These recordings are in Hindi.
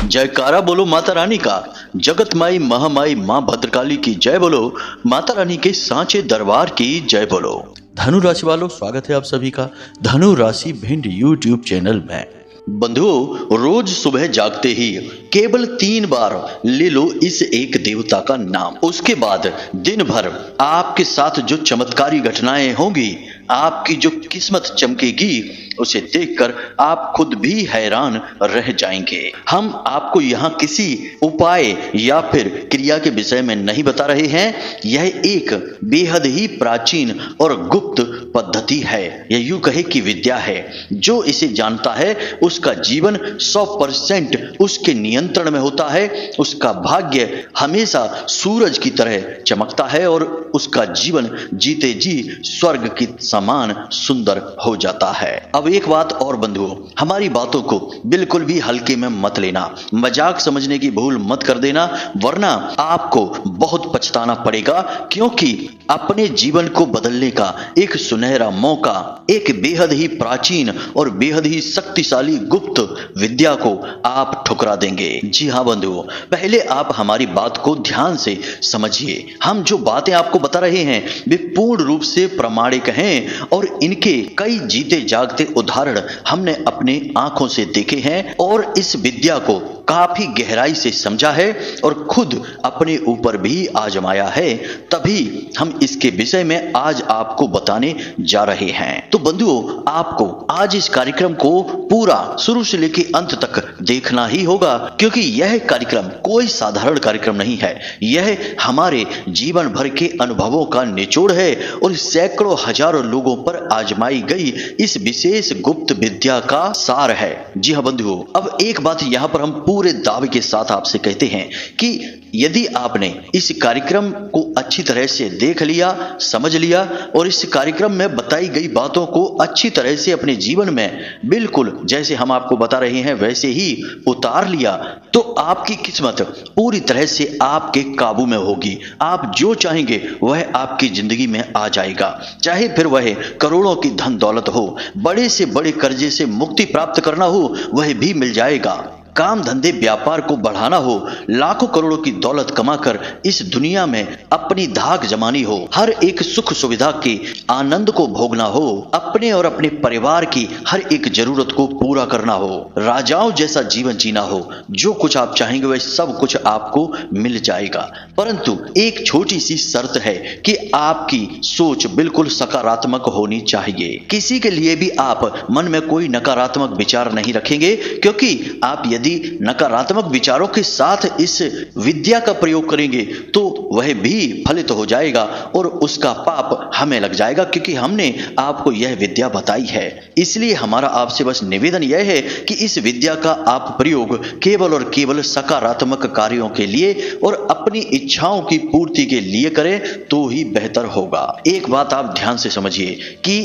जयकारा बोलो माता रानी का। जगत माई महामाई माँ भद्रकाली की जय बोलो। माता रानी के सांचे दरबार की जय बोलो। धनु राशि वालों, स्वागत है आप सभी का धनु राशि भिंड यूट्यूब चैनल में। बंधुओं, रोज सुबह जागते ही केवल 3 बार ले लो इस एक देवता का नाम। उसके बाद दिन भर आपके साथ जो चमत्कारी घटनाएं होंगी, आपकी जो किस्मत चमकेगी, उसे देखकर आप खुद भी हैरान रह जाएंगे। हम आपको यहाँ किसी उपाय या फिर क्रिया के विषय में नहीं बता रहे हैं। यह एक बेहद ही प्राचीन और गुप्त पद्धति है, या यूं कहे कि विद्या है। जो इसे जानता है उसका जीवन 100% उसके नियंत्रण में होता है। उसका भाग्य हमेशा सूरज की तरह चमकता है और उसका जीवन जीते जी स्वर्ग की समान सुंदर हो जाता है। अब एक बात और बंधुओं, हमारी बातों को बिल्कुल भी हल्के में मत लेना, मजाक समझने की भूल मत कर देना, वरना आपको बहुत पछताना पड़ेगा। क्योंकि अपने जीवन को बदलने का एक सुनहरा मौका, एक बेहद ही प्राचीन और बेहद ही शक्तिशाली गुप्त विद्या को आप ठुकरा देंगे। जी हाँ बंधुओं, पहले आप हमारी बात को ध्यान से समझिए। हम जो बातें आपको बता रहे हैं वे पूर्ण रूप से प्रामाणिक हैं और इनके कई जीते जागते उदाहरण हमने अपने आंखों से देखे हैं और इस विद्या को काफी गहराई से समझा है और खुद अपने ऊपर भी आजमाया है। तभी हम इसके विषय में आज आपको बताने जा रहे हैं। तो बंधुओं, आपको आज इस कार्यक्रम को पूरा शुरू से लेकर अंत तक देखना ही होगा, क्योंकि यह कार्यक्रम कोई साधारण कार्यक्रम नहीं है। यह हमारे जीवन भर के अनुभवों का निचोड़ है और सैकड़ों हजारों लोगों पर आजमाई गई इस विशेष गुप्त विद्या का सार है। जी हाँ बंधुओं, अब एक बात यहाँ पर हम पूरे दावे के साथ आपसे कहते हैं कि यदि आपने इस कार्यक्रम को अच्छी तरह से देख लिया, समझ लिया और इस कार्यक्रम में बताई गई बातों को अच्छी तरह से अपने जीवन में बिल्कुल जैसे हम आपको बता रहे हैं वैसे ही उतार लिया, तो आपकी किस्मत पूरी तरह से आपके काबू में होगी। आप जो चाहेंगे वह आपकी जिंदगी में आ जाएगा। चाहे फिर वह करोड़ों की धन दौलत हो, बड़े से बड़े कर्जे से मुक्ति प्राप्त करना हो, वह भी मिल जाएगा। काम धंधे व्यापार को बढ़ाना हो, लाखों करोड़ों की दौलत कमाकर इस दुनिया में अपनी धाक जमानी हो, हर एक सुख सुविधा के आनंद को भोगना हो, अपने और अपने परिवार की हर एक जरूरत को पूरा करना हो, राजाओं जैसा जीवन जीना हो, जो कुछ आप चाहेंगे वह सब कुछ आपको मिल जाएगा। परंतु एक छोटी सी शर्त है कि आपकी सोच बिल्कुल सकारात्मक होनी चाहिए। किसी के लिए भी आप मन में कोई नकारात्मक विचार नहीं रखेंगे, क्योंकि आप यदि नकारात्मक विचारों के साथ इस विद्या का प्रयोग करेंगे तो वह भी फलित हो जाएगा और उसका पाप हमें लग जाएगा, क्योंकि हमने आपको यह विद्या बताई है। इसलिए हमारा आपसे बस निवेदन यह है कि इस विद्या का आप प्रयोग केवल और केवल सकारात्मक कार्यों के लिए और अपनी इच्छाओं की पूर्ति के लिए करें तो ही बेहतर होगा। एक बात आप ध्यान से समझिए कि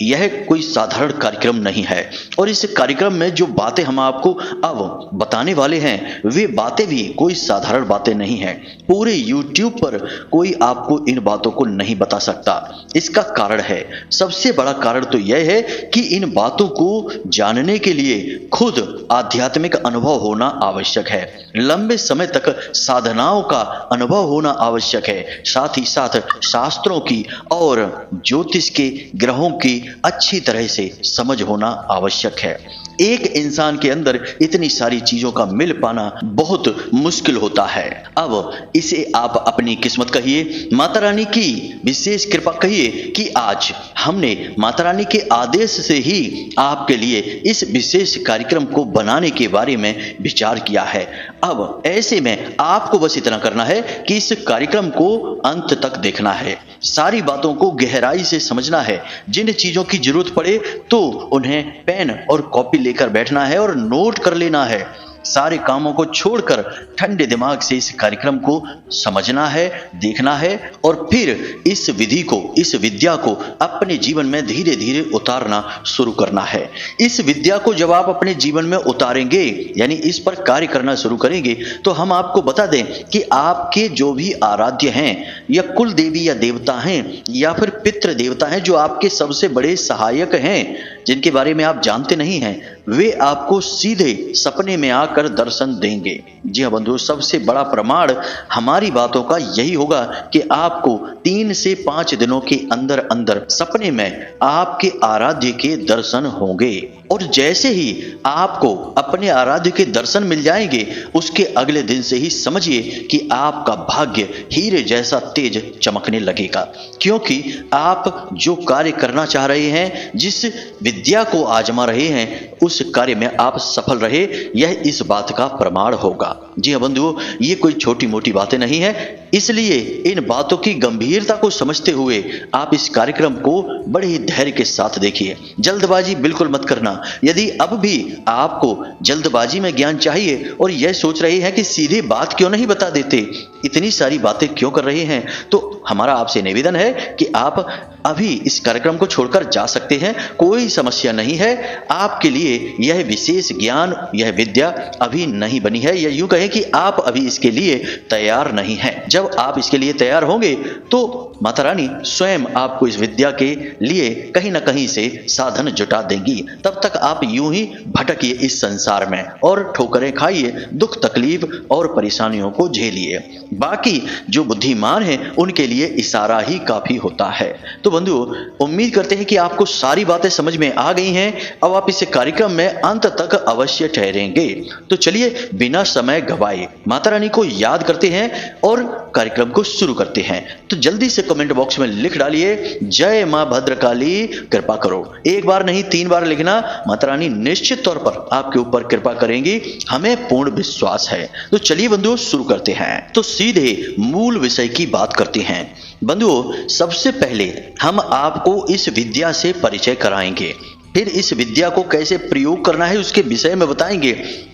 यह कोई साधारण कार्यक्रम नहीं है और इस कार्यक्रम में जो बातें हम आपको अब बताने वाले हैं वे बातें भी कोई साधारण बातें नहीं हैं। पूरे YouTube पर कोई आपको इन बातों को नहीं बता सकता। इसका कारण है, सबसे बड़ा कारण तो यह है कि इन बातों को जानने के लिए खुद आध्यात्मिक अनुभव होना आवश्यक है, लंबे समय तक साधनाओं का अनुभव होना आवश्यक है, साथ ही साथ शास्त्रों की और ज्योतिष के ग्रहों की अच्छी तरह से समझ होना आवश्यक है। एक इंसान के अंदर इतनी सारी चीजों का मिल पाना बहुत मुश्किल होता है। अब इसे आप अपनी किस्मत कहिए, माता रानी की विशेष कृपा कहिए कि आज हमने माता रानी के आदेश से ही आपके लिए इस विशेष कार्यक्रम को बनाने के बारे में विचार किया है। अब ऐसे में आपको बस इतना करना है कि इस कार्यक्रम को अंत तक देखना है, सारी बातों को गहराई से समझना है। जिन चीजों की जरूरत पड़े तो उन्हें पेन और कॉपी लेकर बैठना है और नोट कर लेना है। सारे कामों को छोड़कर ठंडे दिमाग से इस कार्यक्रम को समझना है, देखना है और फिर इस विधि को, इस विद्या को अपने जीवन में धीरे धीरे उतारना शुरू करना है। इस विद्या को जब आप अपने जीवन में उतारेंगे, यानी इस पर कार्य करना शुरू करेंगे, तो हम आपको बता दें कि आपके जो भी आराध्य हैं या कुल देवी या देवता हैं या फिर पितृ देवता हैं, जो आपके सबसे बड़े सहायक हैं, जिनके बारे में आप जानते नहीं हैं, वे आपको सीधे सपने में आकर आकर दर्शन देंगे। जी हाँ बंधुओं, सबसे बड़ा प्रमाण हमारी बातों का यही होगा कि आपको 3 से 5 दिनों के अंदर अंदर सपने में आपके आराध्य के दर्शन होंगे। और जैसे ही आपको अपने आराध्य के दर्शन मिल जाएंगे, उसके अगले दिन से ही समझिए कि आपका भाग्य हीरे जैसा तेज चमकने लगेगा। क्योंकि आप जो कार्य करना चाह रहे हैं, जिस विद्या को आजमा रहे हैं, उस कार्य में आप सफल रहे, यह इस बात का प्रमाण होगा। जी हाँ बंधुओं, ये कोई छोटी मोटी बातें नहीं है, इसलिए इन बातों की गंभीरता को समझते हुए आप इस कार्यक्रम को बड़े ही धैर्य के साथ देखिए। जल्दबाजी बिल्कुल मत करना। यदि अब भी आपको जल्दबाजी में ज्ञान चाहिए और यह सोच रहे हैं कि सीधे बात क्यों नहीं बता देते, इतनी सारी बातें क्यों कर रहे हैं, तो हमारा आपसे निवेदन है कि आप अभी इस कार्यक्रम को छोड़कर जा सकते हैं। कोई समस्या नहीं है, आपके लिए यह विशेष ज्ञान, यह विद्या अभी नहीं बनी है, या यूं कहें कि आप अभी इसके लिए तैयार नहीं हैं। जब आप इसके लिए तैयार होंगे तो माता रानी स्वयं आपको इस विद्या के लिए कहीं ना कहीं से साधन जुटा देंगी। तब तक आप यूं ही भटकिए इस संसार में और ठोकरें खाइए, दुख तकलीफ और परेशानियों को झेलिए। बाकी जो बुद्धिमान हैं उनके लिए इशारा ही काफी होता है। तो बंधुओं, उम्मीद करते हैं कि आपको सारी बातें समझ में आ गई हैं। अब आप इस कार्यक्रम में अंत तक अवश्य ठहरेंगे। तो चलिए बिना समय गवाए माता रानी को याद करते हैं और कार्यक्रम को शुरू करते हैं। तो जल्दी से कमेंट बॉक्स में लिख डालिए, जय मां भद्रकाली कृपा करो। एक बार नहीं 3 बार लिखना, माता रानी निश्चित तौर पर आपके ऊपर कृपा करेंगी, हमें पूर्ण विश्वास है। तो चलिए बंधुओं शुरू करते हैं। तो सीधे मूल विषय की बात करते हैं। बंधुओं, सबसे पहले हम आपको इस विद्या से परिचय कराएंगे, फिर इस विद्या को कैसे प्रयोग करना है उसके विषय में बताएंगे,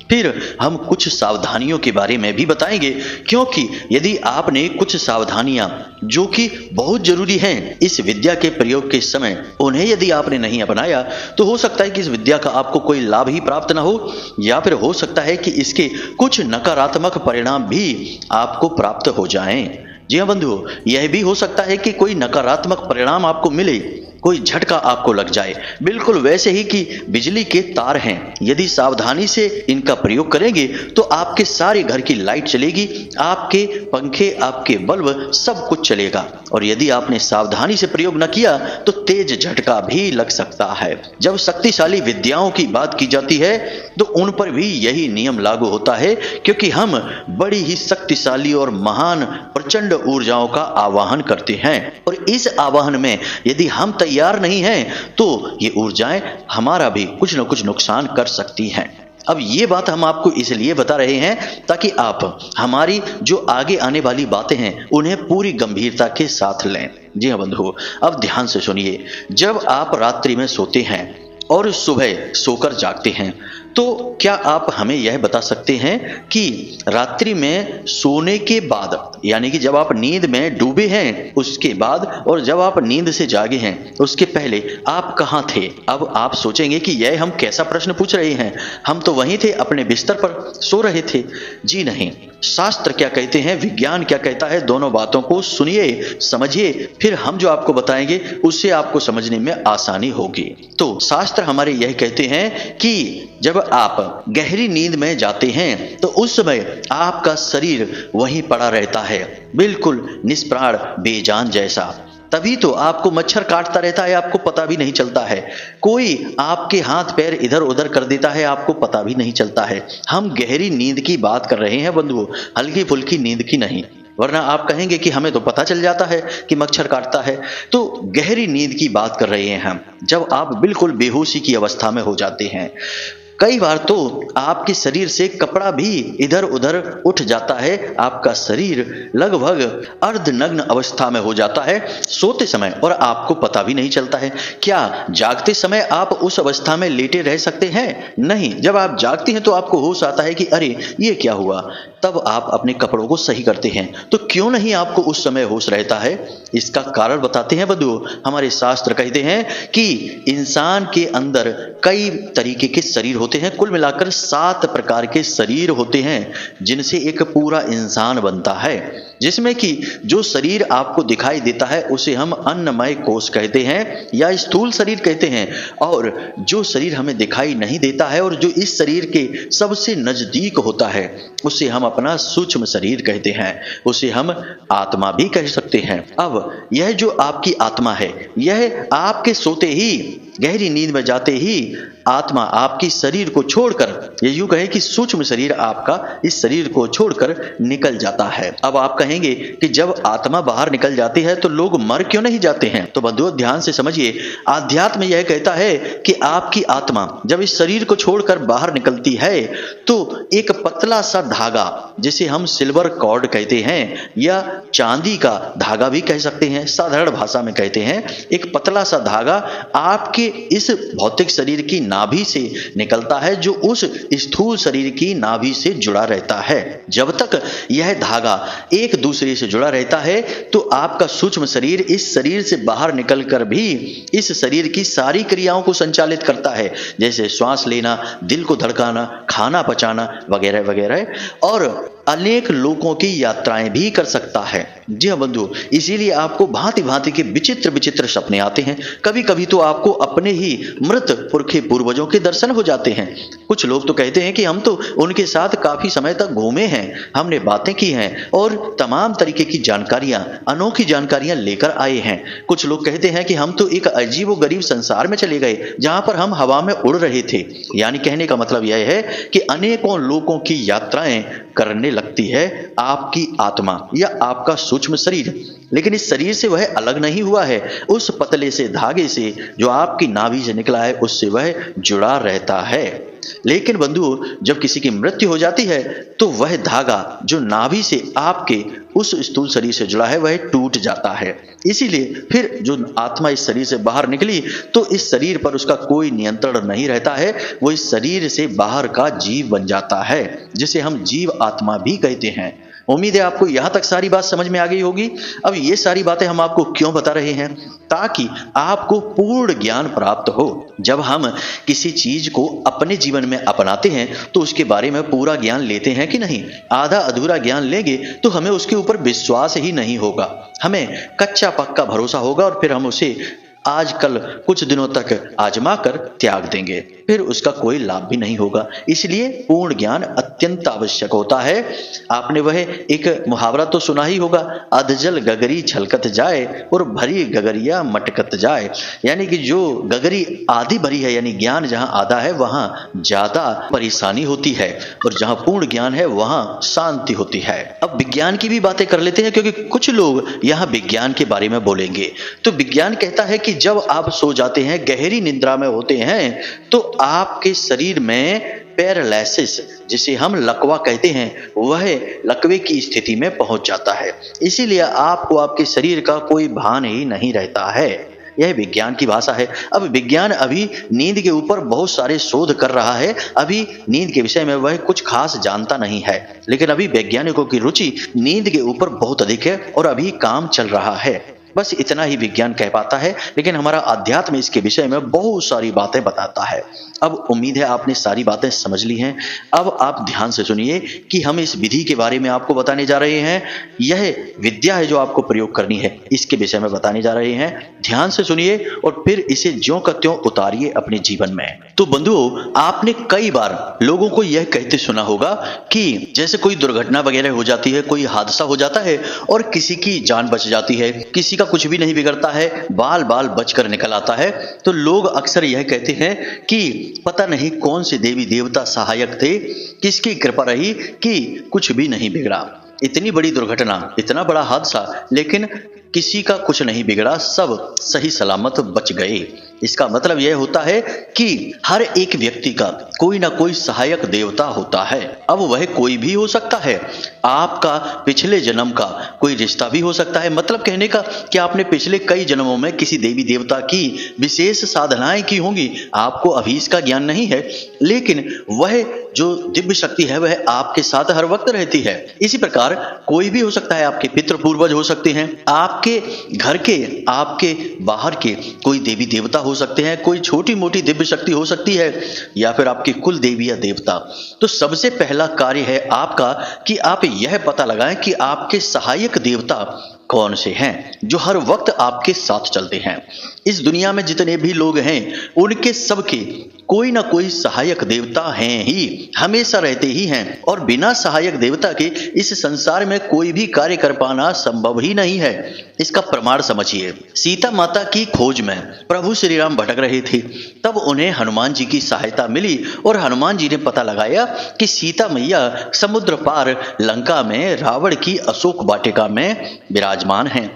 फिर हम कुछ सावधानियों के बारे में भी बताएंगे। क्योंकि यदि आपने कुछ सावधानियां जो कि बहुत जरूरी हैं इस विद्या के प्रयोग के समय, उन्हें यदि आपने नहीं अपनाया तो हो सकता है कि इस विद्या का आपको कोई लाभ ही प्राप्त ना हो, या फिर हो सकता है कि इसके कुछ नकारात्मक परिणाम भी आपको प्राप्त हो जाएं। जी हाँ बंधुओं, यह भी हो सकता है कि कोई नकारात्मक परिणाम आपको मिले, कोई झटका आपको लग जाए, बिल्कुल वैसे ही कि बिजली के तार हैं, यदि सावधानी से इनका प्रयोग करेंगे तो आपके सारे घर की लाइट चलेगी, आपके पंखे, आपके बल्ब, सब कुछ चलेगा। और यदि आपने सावधानी से प्रयोग न किया तो तेज झटका भी लग सकता है। जब शक्तिशाली विद्याओं की बात की जाती है तो उन पर भी यही नियम लागू होता है, क्योंकि हम बड़ी ही शक्तिशाली और महान प्रचंड ऊर्जाओं का आवाहन करते हैं, और इस आवाहन में यदि हम तैयार नहीं हैं तो ये ऊर्जाएं हमारा भी कुछ न कुछ नुकसान कर सकती हैं। अब ये बात हम आपको इसलिए बता रहे हैं ताकि आप हमारी जो आगे आने वाली बातें हैं उन्हें पूरी गंभीरता के साथ लें। जी हाँ बंधुओं, अब ध्यान से सुनिए। जब आप रात्रि में सोते हैं और सुबह सोकर जागते हैं, तो क्या आप हमें यह बता सकते हैं कि रात्रि में सोने के बाद, यानी कि जब आप नींद में डूबे हैं उसके बाद, और जब आप नींद से जागे हैं उसके पहले आप कहाँ थे? अब आप सोचेंगे कि यह हम कैसा प्रश्न पूछ रहे हैं, हम तो वहीं थे, अपने बिस्तर पर सो रहे थे। जी नहीं, शास्त्र क्या कहते हैं, विज्ञान क्या कहता है, दोनों बातों को सुनिए, समझिए, फिर हम जो आपको बताएंगे उससे आपको समझने में आसानी होगी। तो शास्त्र हमारे यह कहते हैं कि जब आप गहरी नींद में जाते हैं तो उस समय आपका शरीर वहीं पड़ा रहता है, बिल्कुल निष्प्राण, बेजान जैसा। तभी तो आपको मच्छर काटता रहता है, आपको पता भी नहीं चलता है। कोई आपके हाथ पैर इधर उधर कर देता है, आपको पता भी नहीं चलता है। हम गहरी नींद की बात कर रहे हैं बंधुओं, हल्की फुल्की नींद की नहीं, वरना आप कहेंगे कि हमें तो पता चल जाता है कि मच्छर काटता है। तो गहरी नींद की बात कर रहे हैं हम, जब आप बिल्कुल बेहोशी की अवस्था में हो जाते हैं। कई बार तो आपके शरीर से कपड़ा भी इधर उधर उठ जाता है, आपका शरीर लगभग अर्धनग्न अवस्था में हो जाता है सोते समय, और आपको पता भी नहीं चलता है। क्या जागते समय आप उस अवस्था में लेटे रह सकते हैं? नहीं, जब आप जागते हैं तो आपको होश आता है कि अरे ये क्या हुआ, तब आप अपने कपड़ों को सही करते हैं। तो क्यों नहीं आपको उस समय होश रहता है? इसका कारण बताते हैं बंधुओं। हमारे शास्त्र कहते हैं कि इंसान के अंदर कई तरीके के शरीर होते हैं, कुल मिलाकर 7 प्रकार के शरीर होते हैं जिनसे एक पूरा इंसान बनता है। जिसमें कि जो शरीर आपको दिखाई देता है उसे हम अन्नमय कोश कहते हैं या स्थूल शरीर कहते हैं, और जो शरीर हमें दिखाई नहीं देता है और जो इस शरीर के सबसे नजदीक होता है उसे हम अपना सूक्ष्म शरीर कहते हैं, उसे हम आत्मा भी कह सकते हैं। अब यह जो आपकी आत्मा है, यह आपके सोते ही, गहरी नींद में जाते ही आत्मा आपकी शरीर को छोड़कर, ये यूं कहे कि सूक्ष्म शरीर आपका इस शरीर को छोड़कर निकल जाता है। अब आप कहेंगे कि जब आत्मा बाहर निकल जाती है तो लोग मर क्यों नहीं जाते हैं? तो बंधुओं ध्यान से समझिए, आध्यात्म यह कहता है कि आपकी आत्मा जब इस शरीर को छोड़कर बाहर निकलती है तो एक पतला सा धागा, जिसे हम सिल्वर कॉर्ड कहते हैं या चांदी का धागा भी कह सकते हैं, साधारण भाषा में कहते हैं, एक पतला सा धागा आपके इस भौतिक शरीर की नाभि से निकलता है जो उस स्थूल शरीर की नाभि से जुड़ा रहता है। जब तक यह धागा एक दूसरे से जुड़ा रहता है तो आपका सूक्ष्म शरीर इस शरीर से बाहर निकलकर भी इस शरीर की सारी क्रियाओं को संचालित करता है, जैसे श्वास लेना, दिल को धड़काना, खाना पचाना वगैरह वगैरह, और अनेक लोगों की यात्राएं भी कर सकता है। जी हाँ बंधु, इसीलिए आपको भांति भांति के विचित्र विचित्र सपने आते हैं। कभी कभी तो आपको अपने ही मृत पुरखे पूर्वजों के दर्शन हो जाते हैं। कुछ लोग तो कहते हैं कि हम तो उनके साथ काफी समय तक घूमे हैं, हमने बातें की हैं और तमाम तरीके की जानकारियां, अनोखी जानकारियां लेकर आए हैं। कुछ लोग कहते हैं कि हम तो एक अजीबो गरीब संसार में चले गए जहां पर हम हवा में उड़ रहे थे। यानी कहने का मतलब यह है कि अनेकों लोगों की यात्राएं करने लगती है आपकी आत्मा या आपका सूक्ष्म शरीर, लेकिन इस शरीर से वह अलग नहीं हुआ है। उस पतले से धागे से जो आपकी नाभि से निकला है उससे वह जुड़ा रहता है। लेकिन बंधु, जब किसी की मृत्यु हो जाती है तो वह धागा जो नाभि से आपके उस स्थूल शरीर से जुड़ा है वह टूट जाता है। इसीलिए फिर जो आत्मा इस शरीर से बाहर निकली तो इस शरीर पर उसका कोई नियंत्रण नहीं रहता है, वो इस शरीर से बाहर का जीव बन जाता है, जिसे हम जीव आत्मा भी कहते हैं। उम्मीद है आपको यहां तक सारी बात समझ में आ गई होगी। अब ये सारी बातें हम आपको क्यों बता रहे हैं? ताकि आपको पूर्ण ज्ञान प्राप्त हो। जब हम किसी चीज को अपने जीवन में अपनाते हैं तो उसके बारे में पूरा ज्ञान लेते हैं कि नहीं? आधा अधूरा ज्ञान लेंगे तो हमें उसके ऊपर विश्वास ही नहीं होगा, हमें कच्चा पक्का भरोसा होगा और फिर हम उसे आजकल कुछ दिनों तक आजमा कर त्याग देंगे, फिर उसका कोई लाभ भी नहीं होगा। इसलिए पूर्ण ज्ञान अत्यंत आवश्यक होता है। आपने वह एक मुहावरा तो सुना ही होगा, अधजल गगरी छलकत जाए और भरी गगरिया मटकत जाए। यानी कि जो गगरी आधी भरी है, यानी ज्ञान जहां आधा है वहां ज्यादा परेशानी होती है और जहां पूर्ण ज्ञान है वहां शांति होती है। अब विज्ञान की भी बातें कर लेते हैं, क्योंकि कुछ लोग यहाँ विज्ञान के बारे में बोलेंगे। तो विज्ञान कहता है कि जब आप सो जाते हैं, गहरी निद्रा में होते हैं, तो आपके शरीर में पैरालिसिस, जिसे हम लकवा कहते हैं, वह लकवे की स्थिति में पहुंच जाता है। इसीलिए आपको आपके शरीर का कोई भान ही नहीं रहता है। यह विज्ञान की भाषा है। अब विज्ञान अभी नींद के ऊपर बहुत सारे शोध कर रहा है। अभी नींद के विषय में वह कुछ खास जानता नहीं है, लेकिन अभी वैज्ञानिकों की रुचि नींद के ऊपर बहुत अधिक है और अभी काम चल रहा है। बस इतना ही विज्ञान कह पाता है, लेकिन हमारा अध्यात्म इसके विषय में बहुत सारी बातें बताता है। अब उम्मीद है आपने सारी बातें समझ ली हैं। अब आप ध्यान से सुनिए कि हम इस विधि के बारे में आपको बताने जा रहे हैं। यह विद्या है जो आपको प्रयोग करनी है, इसके विषय में बताने जा रहे हैं। ध्यान से सुनिए और फिर इसे ज्यों का त्यों उतारिए अपने जीवन में। तो बंधुओं, आपने कई बार लोगों को यह कहते सुना होगा कि जैसे कोई दुर्घटना वगैरह हो जाती है, कोई हादसा हो जाता है और किसी की जान बच जाती है, किसी का कुछ भी नहीं बिगड़ता है, बाल बाल बचकर निकल आता है, तो लोग अक्सर यह कहते हैं कि पता नहीं कौन से देवी देवता सहायक थे, किसकी कृपा रही कि कुछ भी नहीं बिगड़ा। इतनी बड़ी दुर्घटना, इतना बड़ा हादसा, लेकिन किसी का कुछ नहीं बिगड़ा, सब सही सलामत बच गए। इसका मतलब यह होता है कि हर एक व्यक्ति का कोई ना कोई सहायक देवता होता है। अब वह कोई भी हो सकता है, आपका पिछले जन्म का कोई रिश्ता भी हो सकता है। मतलब कहने का कि आपने पिछले कई जन्मों में किसी देवी देवता की विशेष साधनाएं की होंगी, आपको अभी इसका ज्ञान नहीं है, लेकिन वह जो दिव्य शक्ति है वह आपके साथ हर वक्त रहती है। इसी प्रकार कोई भी हो सकता है, आपके पितृ पूर्वज हो सकते हैं, आपके घर के, आपके बाहर के कोई देवी देवता हो सकते हैं, कोई छोटी मोटी दिव्य शक्ति हो सकती है, या फिर आपकी कुल देवी या देवता। तो सबसे पहला कार्य है आपका कि आप यह पता लगाएं कि आपके सहायक देवता कौन से हैं जो हर वक्त आपके साथ चलते हैं। इस दुनिया में जितने भी लोग हैं उनके सबके कोई ना कोई सहायक देवता हैं ही, हमेशा रहते ही हैं, और बिना सहायक देवता के इस संसार में कोई भी कार्य कर पाना संभव ही नहीं है। इसका प्रमाण समझिए। सीता माता की खोज में प्रभु श्री राम भटक रहे थे, तब उन्हें हनुमान जी की सहायता मिली और हनुमान जी ने पता लगाया कि सीता मैया समुद्र पार लंका में रावण की अशोक वाटिका में विराजमान हैं।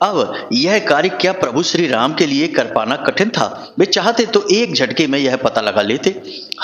अब यह कार्य क्या प्रभु श्री राम के लिए कर पाना कठिन था? वे चाहते तो एक झटके में यह पता लगा लेते।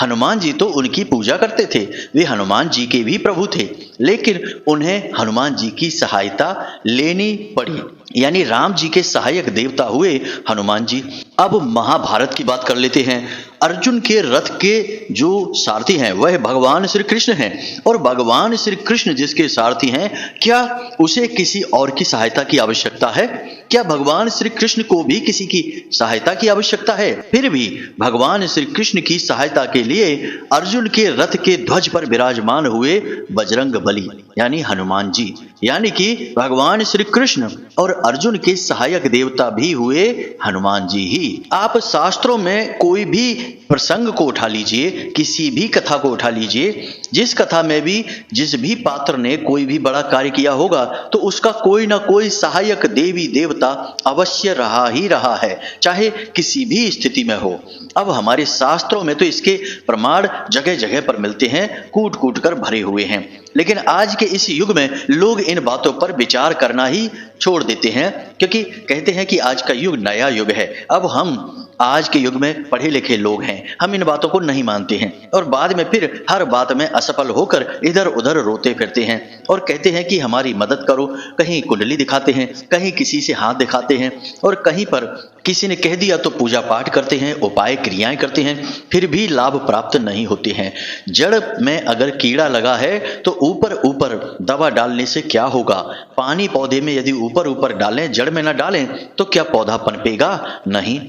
हनुमान जी तो उनकी पूजा करते थे, वे हनुमान जी के भी प्रभु थे, लेकिन उन्हें हनुमान जी की सहायता लेनी पड़ी, यानी राम जी के सहायक देवता हुए हनुमान जी। अब महाभारत की बात कर लेते हैं। अर्जुन के रथ के जो सारथी हैं वह भगवान श्री कृष्ण हैं, और भगवान श्री कृष्ण जिसके सारथी हैं, क्या उसे किसी और की सहायता की आवश्यकता है? क्या भगवान श्री कृष्ण को भी किसी की सहायता की आवश्यकता है? फिर भी भगवान श्री कृष्ण की सहायता के लिए अर्जुन के रथ के ध्वज पर विराजमान हुए बजरंग बली यानी हनुमान जी, यानी कि भगवान श्री कृष्ण और अर्जुन के सहायक देवता भी हुए हनुमान जी ही। आप शास्त्रों में कोई भी प्रसंग को उठा लीजिए, किसी भी कथा को उठा लीजिए, जिस कथा में भी जिस भी पात्र ने कोई भी बड़ा कार्य किया होगा तो उसका कोई ना कोई सहायक देवी देवता अवश्य रहा ही रहा है, चाहे किसी भी स्थिति में हो। अब हमारे शास्त्रों में तो इसके प्रमाण जगह जगह पर मिलते हैं, कूट कूट कर भरे हुए हैं, लेकिन आज के इस युग में लोग इन बातों पर विचार करना ही छोड़ देते हैं, क्योंकि कहते हैं कि आज का युग नया युग है। अब हम आज के युग में पढ़े लिखे लोग हैं, हम इन बातों को नहीं मानते हैं, और बाद में फिर हर बात में असफल होकर इधर उधर रोते फिरते हैं और कहते हैं कि हमारी मदद करो। कहीं कुंडली दिखाते हैं, कहीं किसी से हाथ दिखाते हैं, और कहीं पर किसी ने कह दिया तो पूजा पाठ करते हैं, उपाय क्रियाएं करते हैं, फिर भी लाभ प्राप्त नहीं होते हैं। जड़ में अगर कीड़ा लगा है तो ऊपर ऊपर दवा डालने से क्या होगा? पानी पौधे में यदि ऊपर ऊपर डालें, जड़ में न डालें, तो क्या पौधा पनपेगा? नहीं।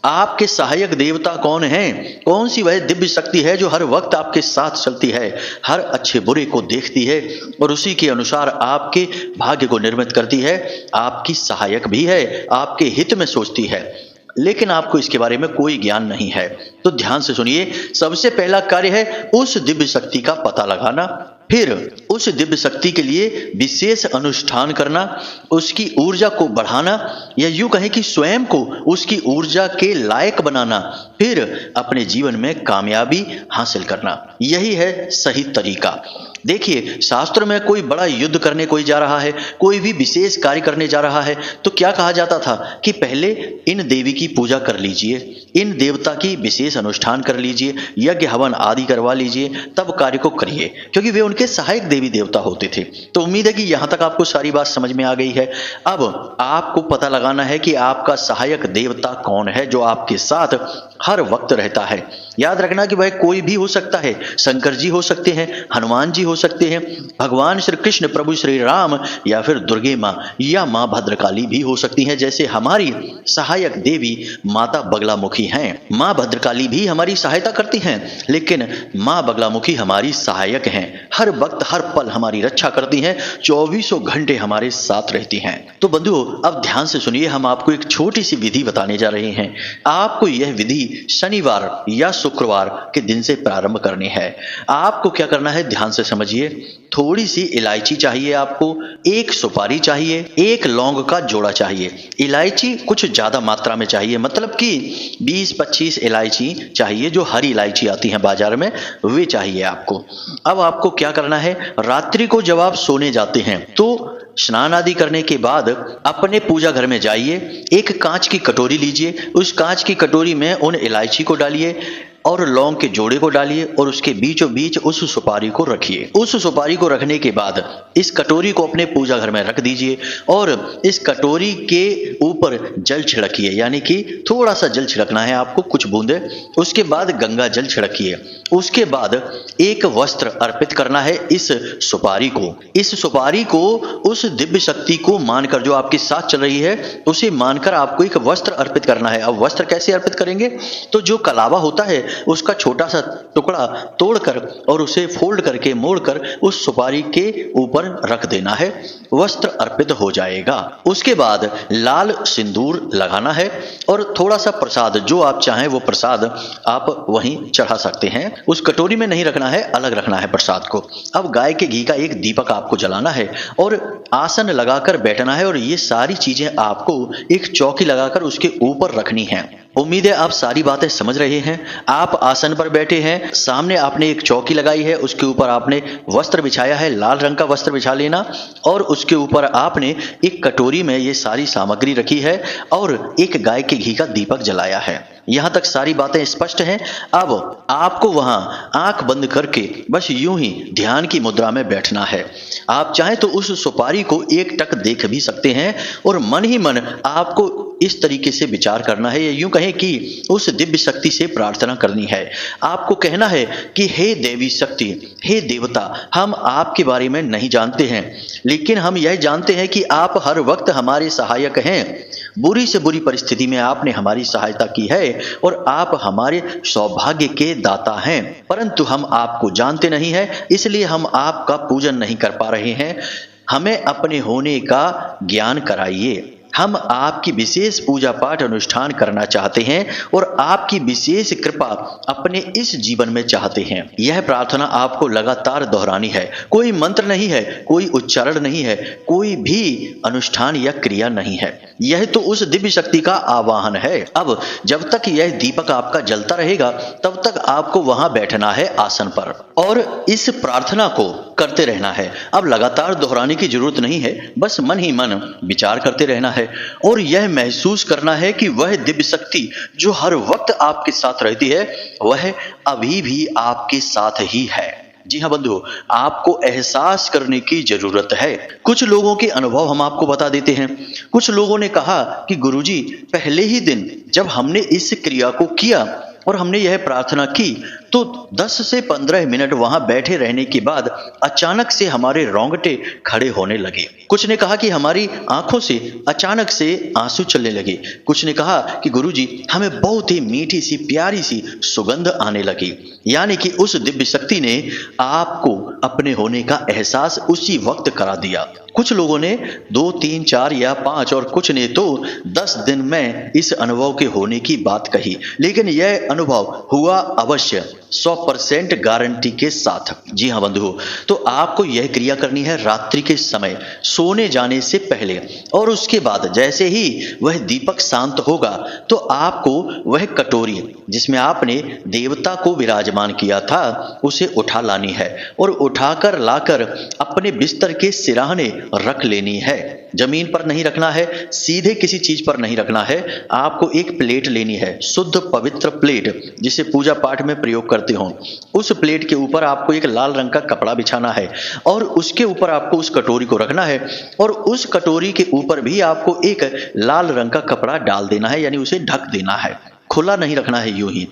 आपके सहायक देवता कौन हैं? कौन सी वह दिव्य शक्ति है जो हर वक्त आपके साथ चलती है, हर अच्छे बुरे को देखती है और उसी के अनुसार आपके भाग्य को निर्मित करती है, आपकी सहायक भी है, आपके हित में सोचती है, लेकिन आपको इसके बारे में कोई ज्ञान नहीं है। तो ध्यान से सुनिए। सबसे पहला कार्य है उस दिव्य शक्ति का पता लगाना, फिर उस दिव्य शक्ति के लिए विशेष अनुष्ठान करना, उसकी ऊर्जा को बढ़ाना, या यूं कहें कि स्वयं को उसकी ऊर्जा के लायक बनाना, फिर अपने जीवन में कामयाबी हासिल करना। यही है सही तरीका। देखिए, शास्त्र में कोई बड़ा युद्ध करने कोई जा रहा है, कोई भी विशेष कार्य करने जा रहा है, तो क्या कहा जाता था कि पहले इन देवी की पूजा कर लीजिए, इन देवता की विशेष अनुष्ठान कर लीजिए, यज्ञ हवन आदि करवा लीजिए, तब कार्य को करिए, क्योंकि वे उनके सहायक देवी देवता होते थे। तो उम्मीद है कि यहां तक आपको सारी बात समझ में आ गई है। अब आपको पता लगाना है कि आपका सहायक देवता कौन है जो आपके साथ हर वक्त रहता है। याद रखना कि वह कोई भी हो सकता है, शंकर जी हो सकते हैं, हनुमान जी हो सकते हैं, भगवान श्री कृष्ण, प्रभु श्री राम, या फिर दुर्गे माँ या माँ भद्रकाली भी हो सकती हैं, जैसे हमारी सहायक देवी माता बगलामुखी हैं। माँ भद्रकाली भी हमारी सहायता करती हैं, लेकिन माँ बगलामुखी हमारी सहायक हैं, हर वक्त हर पल हमारी रक्षा करती हैं, 24 घंटे हमारे साथ रहती हैं। तो बंधुओं, अब ध्यान से सुनिए, हम आपको एक छोटी सी विधि बताने जा रहे हैं। आपको यह विधि शनिवार या शुक्रवार के दिन से प्रारंभ करनी है। आपको क्या करना है, ध्यान से समझिए। थोड़ी सी इलायची चाहिए आपको, एक सुपारी चाहिए, एक लौंग का जोड़ा चाहिए। इलायची कुछ ज्यादा मात्रा में चाहिए, मतलब कि 20-25 इलायची चाहिए, जो हरी इलायची आती है बाजार में, वे चाहिए आपको। अब आपको क्या करना है, रात्रि को जब आप सोने जाते हैं तो स्नान आदि करने के बाद अपने पूजा घर में जाइए, एक कांच की कटोरी लीजिए, उस कांच की कटोरी में उन इलायची को डालिए, और लौंग के जोड़े को डालिए और उसके बीचों बीच उस सुपारी को रखिए। उस सुपारी को रखने के बाद इस कटोरी को अपने पूजा घर में रख दीजिए और इस कटोरी के ऊपर जल छिड़किए, यानी कि थोड़ा सा जल छिड़कना है आपको, कुछ बूंदे। उसके बाद गंगा जल छिड़किए। उसके बाद एक वस्त्र अर्पित करना है इस सुपारी को। इस सुपारी को उस दिव्य शक्ति को मानकर, जो आपके साथ चल रही है उसे मानकर आपको एक वस्त्र अर्पित करना है। अब वस्त्र कैसे अर्पित करेंगे? तो जो कलावा होता है उसका छोटा सा टुकड़ा तोड़कर और उसे फोल्ड करके मोड़कर उस सुपारी के ऊपर रख देना है, वस्त्र अर्पित हो जाएगा। उसके बाद लाल सिंदूर लगाना है और थोड़ा सा प्रसाद, जो आप चाहें वो प्रसाद आप वहीं चढ़ा सकते हैं। उस कटोरी में नहीं रखना है, अलग रखना है प्रसाद को। अब गाय के घी का एक दीपक आपको जलाना है और आसन लगाकर बैठना है और ये सारी चीजें आपको एक चौकी लगाकर उसके ऊपर रखनी है। उम्मीद है आप सारी बातें समझ रहे हैं। आप आसन पर बैठे हैं, सामने आपने एक चौकी लगाई है, उसके ऊपर आपने वस्त्र बिछाया है, लाल रंग का वस्त्र बिछा लेना और उसके ऊपर आपने एक कटोरी में ये सारी सामग्री रखी है और एक गाय के घी का दीपक जलाया है। यहां तक सारी बातें स्पष्ट हैं। अब आपको वहां आंख बंद करके बस यूं ही ध्यान की मुद्रा में बैठना है। आप चाहें तो उस सुपारी को एक टक देख भी सकते हैं और मन ही मन आपको इस तरीके से विचार करना है, या यूं कहें कि उस दिव्य शक्ति से प्रार्थना करनी है। आपको कहना है कि हे देवी शक्ति, हे देवता, हम आपके बारे में नहीं जानते हैं, लेकिन हम यह जानते हैं कि आप हर वक्त हमारे सहायक हैं। बुरी से बुरी परिस्थिति में आपने हमारी सहायता की है और आप हमारे सौभाग्य के दाता हैं, परंतु हम आपको जानते नहीं हैं, इसलिए हम आपका पूजन नहीं कर पा रहे हैं। हमें अपने होने का ज्ञान कराइए। हम आपकी विशेष पूजा पाठ अनुष्ठान करना चाहते हैं और आपकी विशेष कृपा अपने इस जीवन में चाहते हैं। यह प्रार्थना आपको लगातार दोहरानी है। कोई मंत्र नहीं है, कोई उच्चारण नहीं है, कोई भी अनुष्ठान या क्रिया नहीं है। यह तो उस दिव्य शक्ति का आवाहन है। अब जब तक यह दीपक आपका जलता रहेगा तब तक आपको वहां बैठना है आसन पर और इस प्रार्थना को करते रहना है। अब लगातार दोहराने की जरूरत नहीं है, बस मन ही मन विचार करते रहना है और यह महसूस करना है कि वह दिव्य शक्ति जो हर वक्त आपके साथ रहती है वह अभी भी आपके साथ ही है। जी हाँ बंधु, आपको एहसास करने की जरूरत है। कुछ लोगों के अनुभव हम आपको बता देते हैं। कुछ लोगों ने कहा कि गुरुजी, पहले ही दिन जब हमने इस क्रिया को किया और हमने यह प्रार्थना की तो 10 से 15 मिनट वहां बैठे रहने के बाद अचानक से हमारे रोंगटे खड़े होने लगे। कुछ ने कहा कि हमारी आंखों से अचानक से आंसू चलने लगे। कुछ ने कहा कि गुरुजी, हमें बहुत ही मीठी सी प्यारी सी सुगंध आने लगी, यानी कि उस दिव्य शक्ति ने आपको अपने होने का एहसास उसी वक्त करा दिया। कुछ लोगों ने 2, 3, 4 या 5 और कुछ ने तो 10 दिन में इस अनुभव के होने की बात कही, लेकिन यह अनुभव हुआ अवश्य 100% गारंटी के साथ। जी हाँ बंधु, तो आपको यह क्रिया करनी है रात्रि के समय सोने जाने से पहले और उसके बाद जैसे ही वह दीपक शांत होगा तो आपको वह कटोरी जिसमें आपने देवता को विराजमान किया था उसे उठा लानी है और उठाकर लाकर अपने बिस्तर के सिराहने रख लेनी है। जमीन पर नहीं रखना है, सीधे किसी चीज पर नहीं रखना है। आपको एक प्लेट लेनी है, शुद्ध पवित्र प्लेट जिसे पूजा पाठ में प्रयोग करते हो। उस प्लेट के ऊपर आपको एक लाल रंग का कपड़ा बिछाना है और उसके ऊपर आपको उस कटोरी को रखना है और उस कटोरी के ऊपर भी आपको एक लाल रंग का कपड़ा डाल देना है, यानी उसे ढक देना है, खुला नहीं रखना है यूं ही,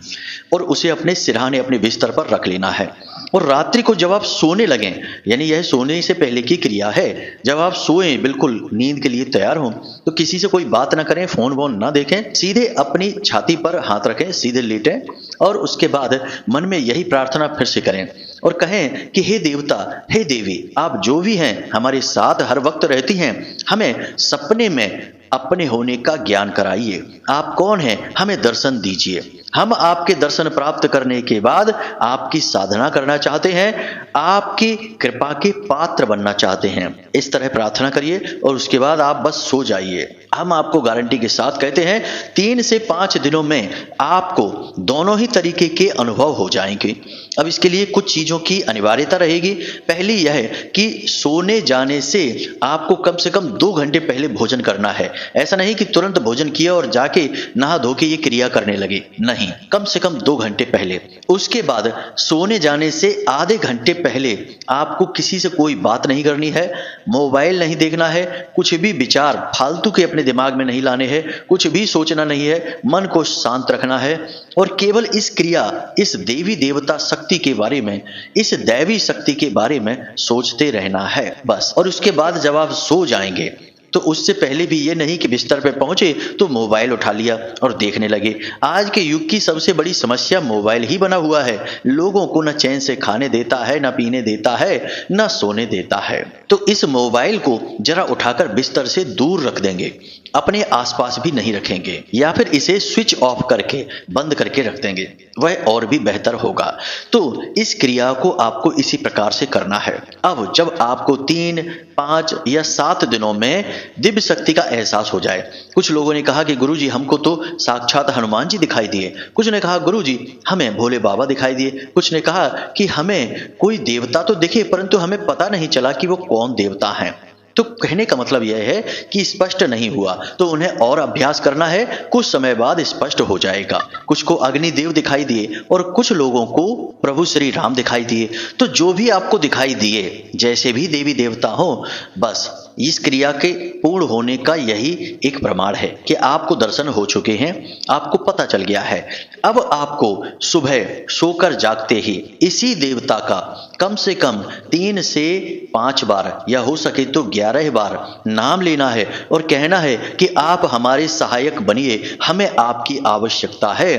और उसे अपने सिरहाने अपने बिस्तर पर रख लेना है। और रात्रि को जब आप सोने लगें, यानी यह सोने से पहले की क्रिया है, जब आप सोएं बिल्कुल नींद के लिए तैयार हों तो किसी से कोई बात ना करें, फोन वोन ना देखें, सीधे अपनी छाती पर हाथ रखें, सीधे लेटें और उसके बाद मन में यही प्रार्थना फिर से करें और कहें कि हे देवता, हे देवी, आप जो भी हैं हमारे साथ हर वक्त रहती हैं, हमें सपने में अपने होने का ज्ञान कराइए। आप कौन हैं, हमें दर्शन दीजिए। हम आपके दर्शन प्राप्त करने के बाद आपकी साधना करना चाहते हैं, आपकी कृपा के पात्र बनना चाहते हैं। इस तरह प्रार्थना करिए और उसके बाद आप बस सो जाइए। हम आपको गारंटी के साथ कहते हैं 3 से 5 दिनों में आपको दोनों ही तरीके के अनुभव हो जाएंगे। अब इसके लिए कुछ चीजों की अनिवार्यता रहेगी। पहली यह है कि सोने जाने से आपको कम से कम 2 घंटे पहले भोजन करना है। ऐसा नहीं कि तुरंत भोजन किया और जाके नहा धो के ये क्रिया करने लगे, नहीं। नहीं, कम से कम 2 घंटे पहले। उसके बाद सोने जाने से आधे घंटे पहले आपको किसी से कोई बात नहीं करनी है, मोबाइल नहीं देखना है, कुछ भी विचार फालतू के अपने दिमाग में नहीं लाने हैं, कुछ भी सोचना नहीं है, मन को शांत रखना है और केवल इस क्रिया, इस देवी देवता शक्ति के बारे में, इस दैवी शक्ति के बारे में सोचते रहना है बस। और उसके बाद जब आप सो जाएंगे तो उससे पहले भी ये नहीं कि बिस्तर पे पहुंचे तो मोबाइल उठा लिया और देखने लगे। आज के युग की सबसे बड़ी समस्या मोबाइल ही बना हुआ है। लोगों को न चैन से खाने देता है, न पीने देता है, न सोने देता है। तो इस मोबाइल को जरा उठाकर बिस्तर से दूर रख देंगे, अपने आसपास भी नहीं रखेंगे, या फिर इसे स्विच ऑफ करके बंद करके रख देंगे, वह और भी बेहतर होगा। तो इस क्रिया को आपको इसी प्रकार से करना है। अब जब आपको 3, 5 या 7 दिनों में दिव्य शक्ति का एहसास हो जाए, कुछ लोगों ने कहा कि गुरुजी हमको तो साक्षात हनुमान जी दिखाई दिए, कुछ ने कहा गुरुजी हमें भोले बाबा दिखाई दिए, कुछ ने कहा कि हमें कोई देवता तो दिखे परंतु हमें पता नहीं चला कि वो कौन देवता है। तो कहने का मतलब यह है कि स्पष्ट नहीं हुआ तो उन्हें और अभ्यास करना है, कुछ समय बाद स्पष्ट हो जाएगा। कुछ को अग्निदेव दिखाई दिए और कुछ लोगों को प्रभु श्री राम दिखाई दिए। तो जो भी आपको दिखाई दिए, जैसे भी देवी देवता हो, बस इस क्रिया के पूर्ण होने का यही एक प्रमाण है कि आपको दर्शन हो चुके हैं, आपको पता चल गया है। अब आपको सुबह सोकर जागते ही इसी देवता का कम से कम 3 से 5 बार या हो सके तो 11 बार नाम लेना है और कहना है कि आप हमारे सहायक बनिए, हमें आपकी आवश्यकता है,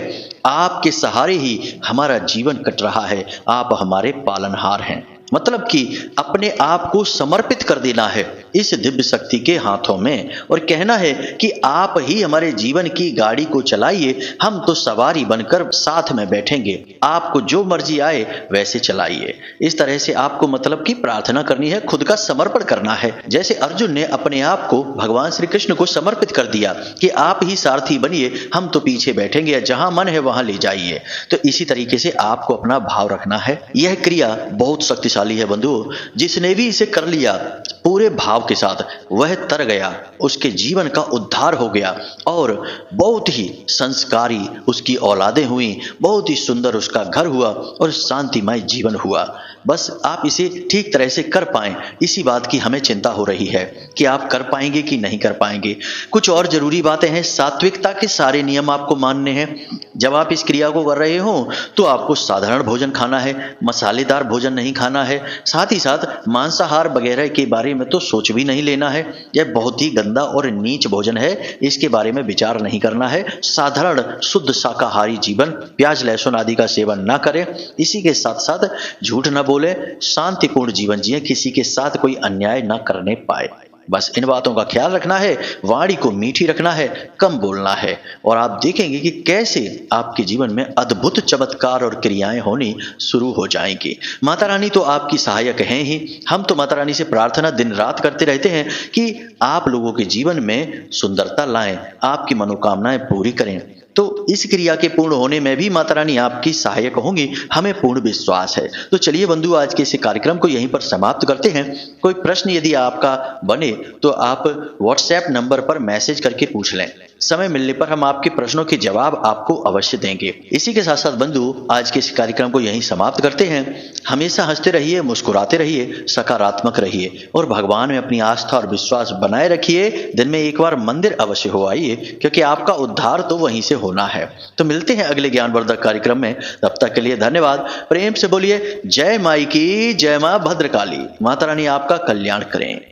आपके सहारे ही हमारा जीवन कट रहा है, आप हमारे पालनहार हैं। मतलब कि अपने आप को समर्पित कर देना है इस दिव्य शक्ति के हाथों में और कहना है कि आप ही हमारे जीवन की गाड़ी को चलाइए, हम तो सवारी बनकर साथ में बैठेंगे, आपको जो मर्जी आए वैसे चलाइए। इस तरह से आपको मतलब की प्रार्थना करनी है, खुद का समर्पण करना है। जैसे अर्जुन ने अपने आप को भगवान श्री कृष्ण को समर्पित कर दिया कि आप ही सारथी बनिए, हम तो पीछे बैठेंगे, जहां मन है वहां ले जाइए। तो इसी तरीके से आपको अपना भाव रखना है। यह क्रिया बहुत शक्तिशाली है बंधुओं, जिसने भी इसे कर लिया पूरे भाव के साथ वह तर गया, उसके जीवन का उद्धार हो गया और बहुत ही संस्कारी उसकी औलादें हुई, बहुत ही सुंदर उसका घर हुआ और शांतिमय जीवन हुआ। बस आप इसे ठीक तरह से कर पाएं, इसी बात की हमें चिंता हो रही है कि आप कर पाएंगे कि नहीं कर पाएंगे। कुछ और जरूरी बातें हैं, सात्विकता के सारे नियम आपको मानने हैं। जब आप इस क्रिया को कर रहे हो तो आपको साधारण भोजन खाना है, मसालेदार भोजन नहीं खाना है, साथ ही साथ मांसाहार वगैरह के बारे में तो सोच भी नहीं लेना है। यह बहुत ही गंदा और नीच भोजन है, इसके बारे में विचार नहीं करना है। साधारण शुद्ध शाकाहारी जीवन, प्याज लहसुन आदि का सेवन ना करें। इसी के साथ साथ झूठ न बोले, शांतिपूर्ण जीवन जिए, किसी के साथ कोई अन्याय न करने पाए। बस इन बातों का ख्याल रखना है, वाणी को मीठी रखना है, कम बोलना है और आप देखेंगे कि कैसे आपके जीवन में अद्भुत चमत्कार और क्रियाएं होनी शुरू हो जाएंगी। माता रानी तो आपकी सहायक हैं ही, हम तो माता रानी से प्रार्थना दिन रात करते रहते हैं कि आप लोगों के जीवन में सुंदरता लाएं, आपकी मनोकामनाएं पूरी करें। तो इस क्रिया के पूर्ण होने में भी माता रानी आपकी सहायक होंगी, हमें पूर्ण विश्वास है। तो चलिए बंधु, आज के इस कार्यक्रम को यहीं पर समाप्त करते हैं। कोई प्रश्न यदि आपका बने तो आप व्हाट्सएप नंबर पर मैसेज करके पूछ लें, समय मिलने पर हम आपके प्रश्नों के जवाब आपको अवश्य देंगे। इसी के साथ साथ बंधु, आज के इस कार्यक्रम को यहीं समाप्त करते हैं। हमेशा हंसते रहिए, मुस्कुराते रहिए, सकारात्मक रहिए और भगवान में अपनी आस्था और विश्वास बनाए रखिए। दिन में एक बार मंदिर अवश्य हो आइए, क्योंकि आपका उद्धार तो वहीं से होना है। तो मिलते हैं अगले ज्ञानवर्धक कार्यक्रम में, तब तक के लिए धन्यवाद। प्रेम से बोलिए जय माई की जय, मां भद्रकाली। माता रानी आपका कल्याण करें।